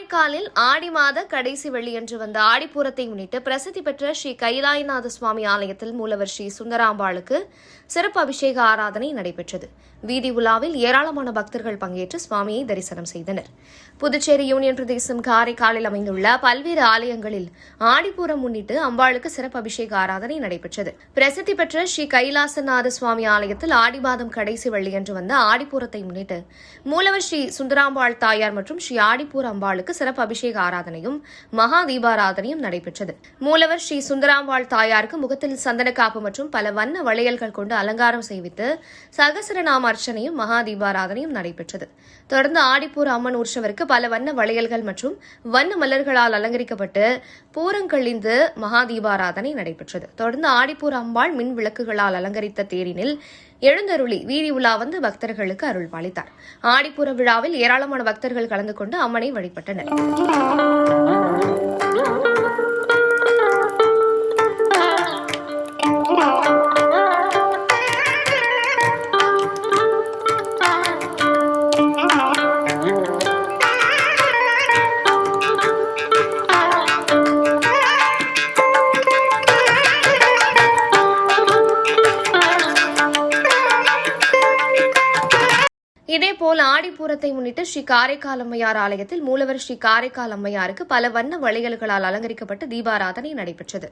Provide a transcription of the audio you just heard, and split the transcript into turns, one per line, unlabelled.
காரைக்காலில் ஆடி மாத கடைசி வெள்ளியன்று வந்த ஆடிப்பூரத்தை முன்னிட்டு பிரசித்தி பெற்ற ஸ்ரீ கைலாயநாத சுவாமி ஆலயத்தில் மூலவர் ஸ்ரீ சுந்தராம்பாளுக்கு சிறப்பு அபிஷேக ஆராதனை நடைபெற்றது. வீதி உலாவில் ஏராளமான பக்தர்கள் பங்கேற்று சுவாமியை தரிசனம் செய்தனர். புதுச்சேரி யூனியன் பிரதேசம் காரைக்காலில் அமைந்துள்ள பல்வேறு ஆலயங்களில் ஆடிப்பூரம் முன்னிட்டு அம்பாளுக்கு சிறப்பு அபிஷேக ஆராதனை நடைபெற்றது. பிரசித்தி பெற்ற ஸ்ரீ கைலாசநாத சுவாமி ஆலயத்தில் ஆடி மாதம் கடைசி வெள்ளியன்று வந்த ஆடிப்பூரத்தை முன்னிட்டு மூலவர் ஸ்ரீ சுந்தராம்பாள் தாயார் மற்றும் ஸ்ரீ ஆடிப்பூர் அம்பாளுக்கு சிறப்பு அபிஷேக ஆராதனையும் மகா தீபாராதனையும் நடைபெற்றது. மூலவர் ஸ்ரீ சுந்தராம்பாள் தாயாருக்கு முகத்தில் சந்தனக்காப்பு மற்றும் பல வண்ண வளையல்கள் கொண்டு அலங்காரம் செய்வித்து சகசரநாம அர்ச்சனையும் மகா தீபாராதனையும் நடைபெற்றது. தொடர்ந்து ஆடிப்பூர் அம்மன் உற்சவருக்கு பல வண்ண வளையல்கள் மற்றும் வண்ண மலர்களால் அலங்கரிக்கப்பட்டு பூரங்கழிந்து மகா தீபாராதனை நடைபெற்றது. தொடர்ந்து ஆடிப்பூர் அம்பாள் மின் விளக்குகளால் அலங்கரித்த தேரினில் எழுந்தருளி வீதி உலா வந்து பக்தர்களுக்கு அருள் பாலித்தார். ஆடிப்பூர விழாவில் ஏராளமான பக்தர்கள் கலந்து கொண்டு அம்மனை வழிபட்டனர். இதேபோல் ஆடிப்பூரத்தை முன்னிட்டு ஸ்ரீ காரைக்கால் அம்மையார் ஆலயத்தில் மூலவர் ஸ்ரீ காரைக்கால் அம்மையாருக்கு பல வண்ண வளையல்களால் அலங்கரிக்கப்பட்டு தீபாராதனை நடைபெற்றது.